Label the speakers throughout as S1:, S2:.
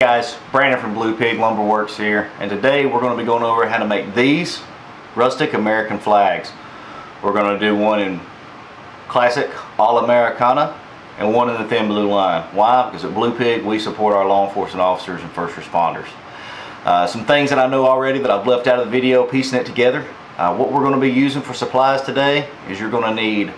S1: Guys, Brandon from Blue Pig Lumber Works here, and today we're going to be going over how to make these rustic American flags. We're going to do one in classic all Americana and one in the thin blue line. Why? Because at Blue Pig we support our law enforcement officers and first responders. Some things that I know already that I've left out of the video, piecing it together. What we're going to be using for supplies today is you're going to need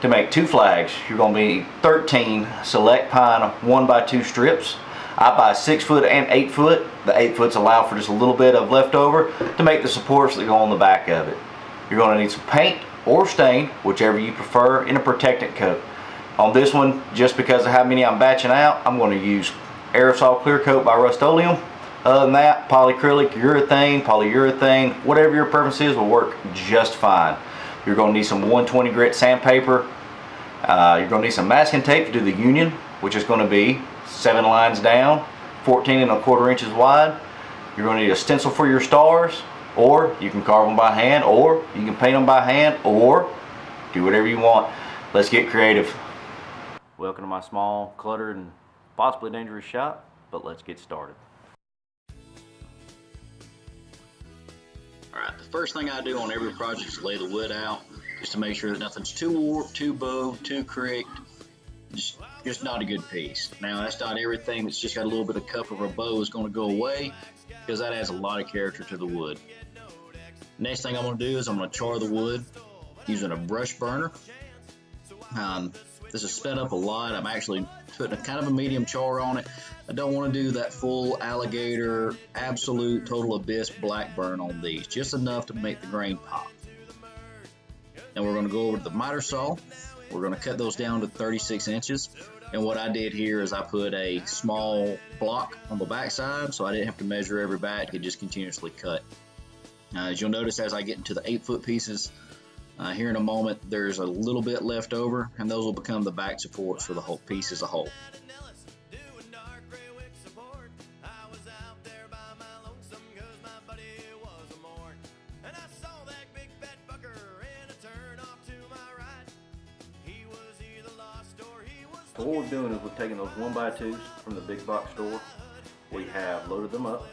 S1: to make two flags. You're going to need 13 select pine 1x2 strips. I buy 6 foot and 8 foot. The 8 foots allow for just a little bit of leftover to make the supports that go on the back of it. You're going to need some paint or stain, whichever you prefer, in a protectant coat. On this one, just because of how many I'm batching out, I'm going to use aerosol clear coat by Rust-Oleum. Other than that, polyacrylic, urethane, polyurethane, whatever your preference is will work just fine. You're going to need some 120 grit sandpaper. You're going to need some masking tape to do the union, which is going to be 7 lines down, 14 1/4 inches wide. You're going to need a stencil for your stars, or you can carve them by hand, or you can paint them by hand, or do whatever you want. Let's get creative. Welcome to my small, cluttered, and possibly dangerous shop, but let's get started.
S2: Alright, the first thing I do on every project is lay the wood out, just to make sure that nothing's too warped, too bowed, too cricked. Just not a good piece. Now that's not everything that's just got a little bit of cup or a bow is going to go away, because that adds a lot of character to the wood. Next thing I'm going to do is I'm going to char the wood using a brush burner. This is sped up a lot. I'm actually putting a kind of a medium char on it. I don't want to do that full alligator, absolute, total abyss black burn on these. Just enough to make the grain pop. And we're going to go over to the miter saw. We're going to cut those down to 36 inches. And what I did here is I put a small block on the back side, so I didn't have to measure every back. I could just continuously cut. As you'll notice, as I get into the 8 foot pieces, here in a moment, there's a little bit left over, and those will become the back supports for the whole piece as a whole.
S1: So what we're doing is we're taking those 1x2s from the big box store. We have loaded them up.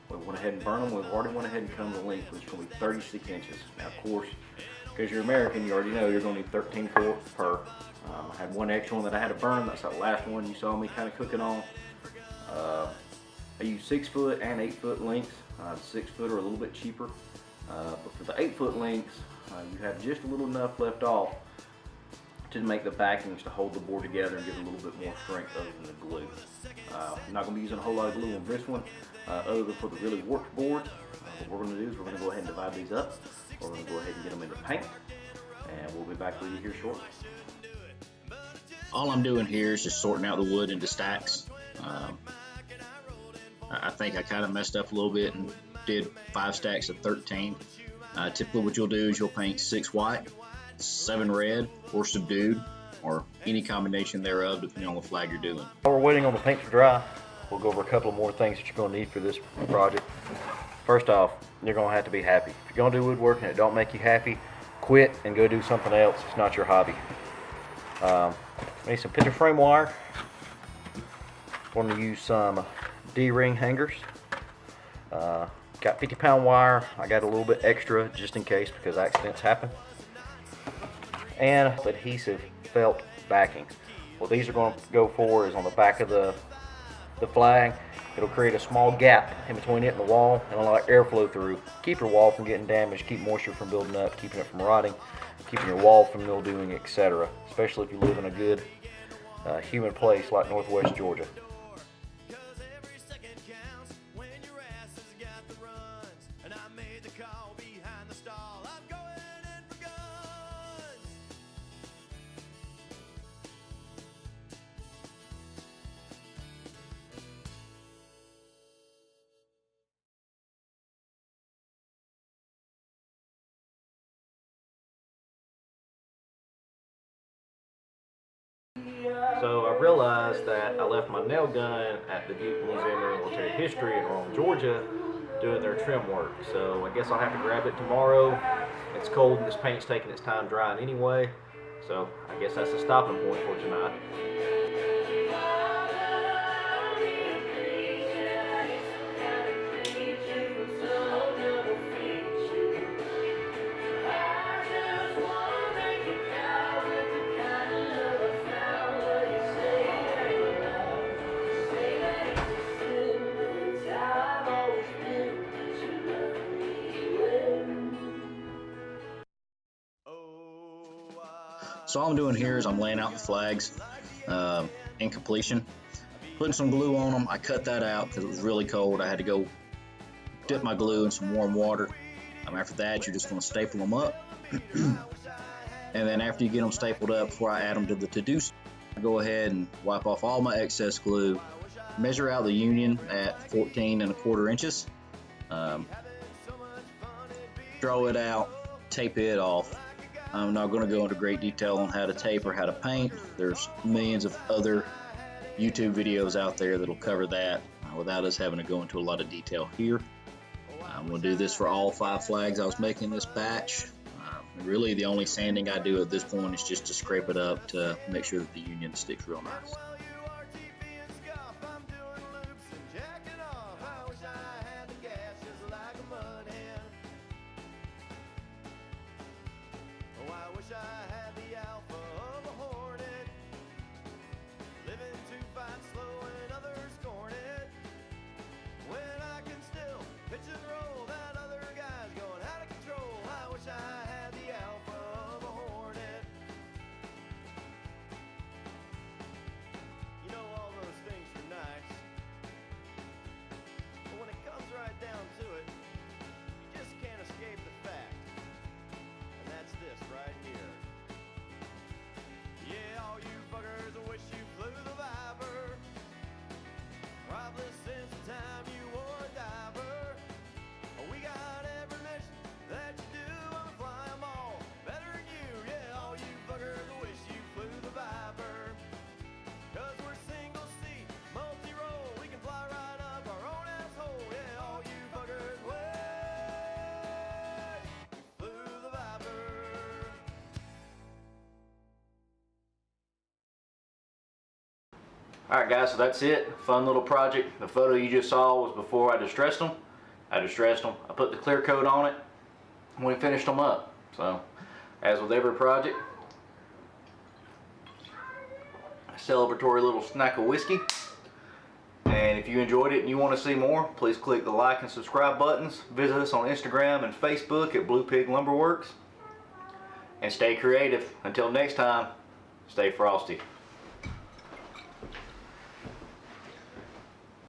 S1: We went ahead and burned them. We've already went ahead and come to length, which is going to be 36 inches. Now, of course, because you're American, you already know you're going to need 13 fourths per. I had one extra one that I had to burn. That's that last one you saw me kind of cooking on. I use 6 foot and 8 foot lengths. 6 foot are a little bit cheaper. But for the 8 foot lengths, you have just a little enough left off to make the backings to hold the board together and give it a little bit more strength other than the glue. I'm not going to be using a whole lot of glue on this one other than for the really warped board. What we're going to do is we're going to go ahead and divide these up. We're going to go ahead and get them into paint, and we'll be back with you here shortly.
S2: All I'm doing here is just sorting out the wood into stacks. I think I kind of messed up a little bit and did 5 stacks of 13. Typically what you'll do is you'll paint 6 white, 7 red, or subdued, or any combination thereof depending on the flag you're doing.
S1: While we're waiting on the paint to dry, we'll go over a couple of more things that you're going to need for this project. First off, you're going to have to be happy. If you're going to do woodworking and it don't make you happy, quit and go do something else. It's not your hobby. Need some picture frame wire. Going to use some D-ring hangers. Got 50-pound wire. I got a little bit extra just in case because accidents happen. And adhesive felt backings. What these are going to go for is on the back of the flag. It'll create a small gap in between it and the wall and allow airflow through. Keep your wall from getting damaged, keep moisture from building up, keeping it from rotting, keeping your wall from mildewing, etc. Especially if you live in a good humid place like Northwest Georgia. So I realized that I left my nail gun at the Duke Museum of Military History in Rome, Georgia, doing their trim work. So I guess I'll have to grab it tomorrow. It's cold and this paint's taking its time drying anyway. So I guess that's the stopping point for tonight.
S2: So all I'm doing here is I'm laying out the flags in completion, putting some glue on them. I cut that out because it was really cold. I had to go dip my glue in some warm water. After that, you're just going to staple them up. And then after you get them stapled up, before I add them to the to-do, I go ahead and wipe off all my excess glue, measure out the union at 14¼ inches, draw it out, tape it off. I'm not going to go into great detail on how to tape or how to paint. There's millions of other YouTube videos out there that'll cover that without us having to go into a lot of detail here. I'm going to do this for all 5 flags I was making this batch. Really, the only sanding I do at this point is just to scrape it up to make sure that the union sticks real nice.
S1: Alright guys, so that's it. Fun little project. The photo you just saw was before I distressed them. I put the clear coat on it and we finished them up. So, as with every project, a celebratory little snack of whiskey. And if you enjoyed it and you want to see more, please click the like and subscribe buttons. Visit us on Instagram and Facebook at Blue Pig Lumberworks. And stay creative. Until next time, stay frosty.